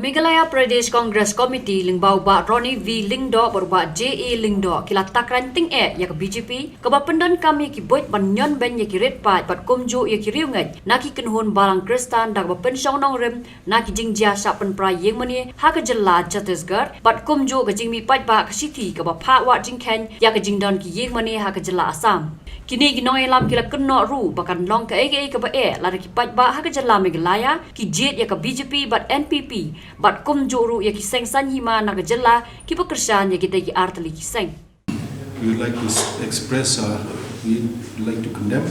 Meghalaya Pradesh Congress Committee lingbau ba Ronnie V lingdo berba JA lingdo kila takran ting yak BJP kaba pendan kami ki boit ban ñion ben yak red pa pat komjo yak riu ngai naki kenhun balang kristan dak ba pensong nong rem naki jingjia sa pen pra īing-mane ha ka jilla Chatisgarh pat komjo ga jingmi pat ba ka shithi kaba pha wa jing kheiñ yak jingdon ki īing-mane ha ka jilla Assam kini ginong elam kila kenno ru bakan long ka ege ka ba la ki pat ba ha ka jilla Meghalaya ki jet yak BJP bat NPP bat komjo ru yak seng san hima na ka jilla ki pekerjaan yak kita ki artli ki seng. We would like to express we would like to condemn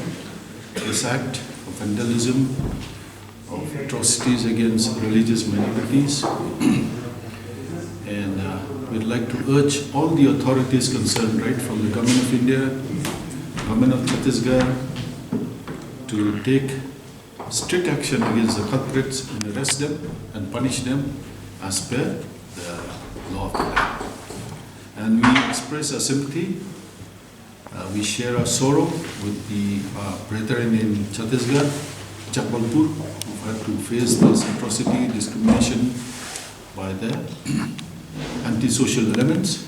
this act of vandalism, of atrocities against religious minorities, and we'd like to urge all the authorities concerned, right from the government of India, government of Chatisgarh, to take strict action against the culprits and arrest them and punish them as per the law of the land. And we express our sympathy, we share our sorrow with the brethren in Chatisgarh, Jabalpur, who had to face this atrocity, discrimination by the antisocial elements,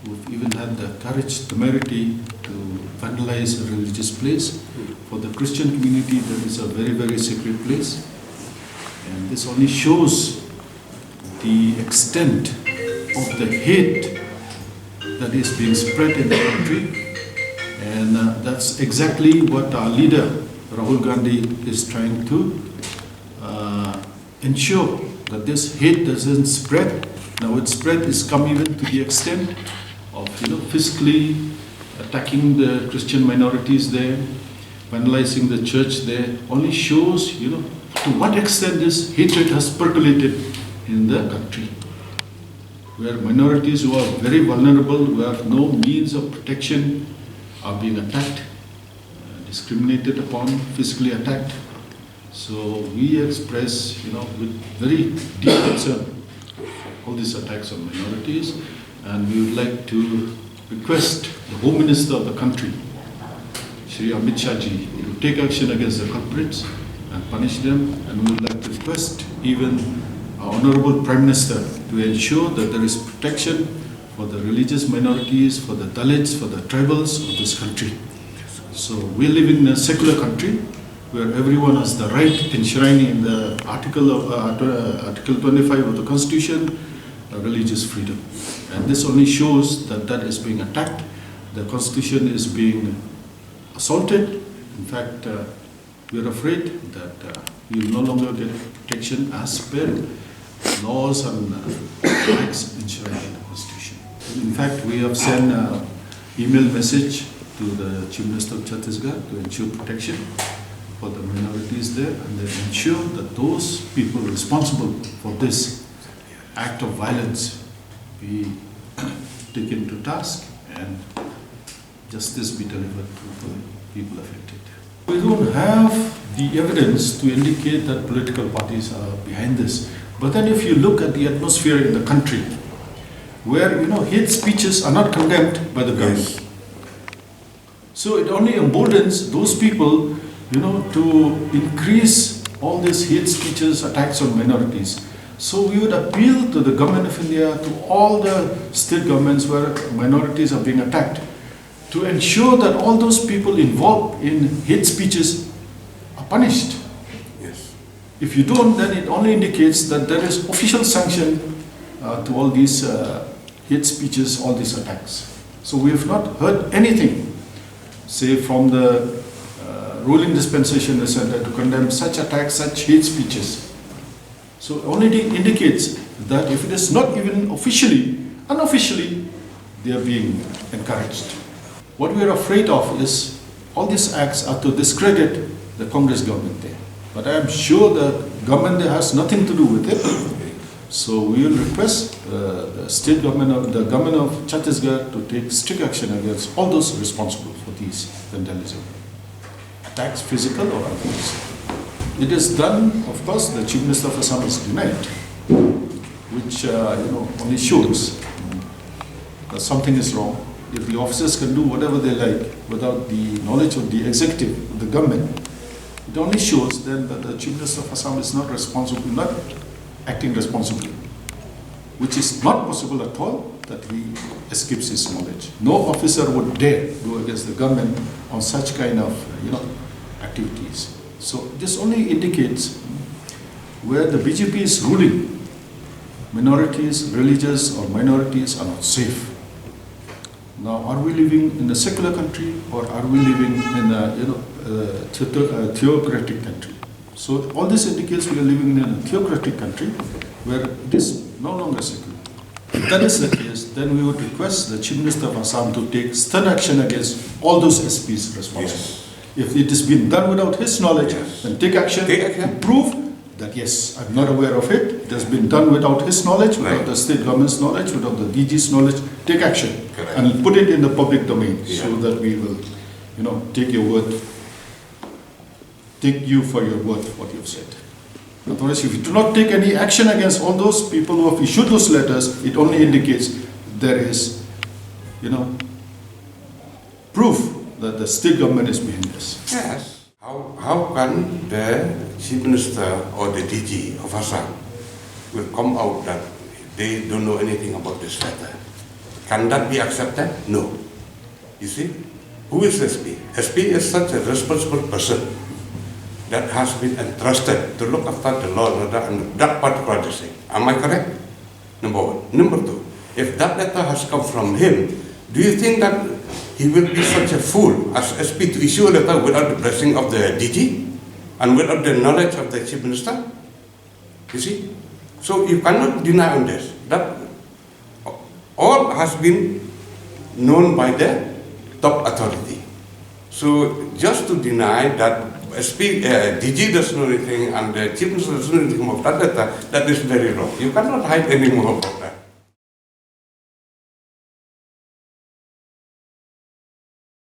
who've even had the courage, temerity to vandalize a religious place. For the Christian community, that is a very, very sacred place. And this only shows the extent of the hate that is being spread in the country. And that's exactly what our leader, Rahul Gandhi, is trying to ensure that this hate doesn't spread. Now its spread is come even to the extent of physically attacking the Christian minorities there, vandalizing the church there, only shows to what extent this hatred has percolated in the country, where minorities who are very vulnerable, who have no means of protection, are being attacked, discriminated upon, physically attacked. So we express, with very deep concern, all these attacks on minorities, and we would like to request the Home Minister of the country, Shri Amit Shah ji, to take action against the culprits and punish them, and we would like to request even our Honorable Prime Minister to ensure that there is protection for the religious minorities, for the Dalits, for the tribals of this country. So we live in a secular country where everyone has the right enshrined in the Article 25 of the Constitution, religious freedom. And this only shows that that is being attacked. The Constitution is being assaulted. In fact, we are afraid that we will no longer get protection as per laws and rights enshrined in the Constitution. In fact, we have sent an email message to the Chief Minister of Chatisgarh to ensure protection for the minorities there, and then ensure that those people responsible for this act of violence be taken to task and justice be delivered to the people affected. We don't have the evidence to indicate that political parties are behind this. But then if you look at the atmosphere in the country, where hate speeches are not condemned by the government. So it only emboldens those people, to increase all these hate speeches, attacks on minorities. So we would appeal to the government of India, to all the state governments where minorities are being attacked, to ensure that all those people involved in hate speeches are punished. Yes. If you don't, then it only indicates that there is official sanction to all these hate speeches, all these attacks. So we have not heard anything, say from the ruling dispensation center, to condemn such attacks, such hate speeches. So it only indicates that if it is not even officially, unofficially, they are being encouraged. What we are afraid of is all these acts are to discredit the Congress government there. But I am sure the government there has nothing to do with it. So we will request the state government, the government of Chatisgarh, to take strict action against all those responsible for these vandalism attacks, physical or otherwise. It is done, of course, the Chief Minister of Assam is denied, which only shows that something is wrong. If the officers can do whatever they like without the knowledge of the executive, of the government, it only shows then that the Chief Minister of Assam is not responsible, not acting responsibly, which is not possible at all, that he escapes his knowledge. No officer would dare go against the government on such kind of, activities. So this only indicates where the BJP is ruling, minorities, religious or minorities are not safe. Now, are we living in a secular country or are we living in a theocratic country? So all this indicates we are living in a theocratic country where it is no longer secular. If that is the case, then we would request the Chief Minister of Assam to take stern action against all those SPs responsible. Yes. If it has been done without his knowledge, Yes. then take action Take action. to prove that yes, I'm not aware of it. It has been done without his knowledge, without Right. the state government's knowledge, without the DG's knowledge. Take action. Correct. And put it in the public domain so Yeah. that we will, take your word, take you for your word, what you've said. Otherwise, if you do not take any action against all those people who have issued those letters, it only indicates there is, proof that the state government is behind this. Yes. How can the Chief Minister or the DG of Assam will come out that they don't know anything about this letter? Can that be accepted? No. You see? Who is SP? SP is such a responsible person that has been entrusted to look after the law and order and that particular district. Am I correct? Number one. Number two, if that letter has come from him, do you think that he will be such a fool as SP to issue a letter without the blessing of the DG and without the knowledge of the Chief Minister? You see? So you cannot deny on this. That all has been known by the top authority. So just to deny that DG doesn't know anything and the Chief Minister doesn't know anything about that letter, that is very wrong. You cannot hide any more about that.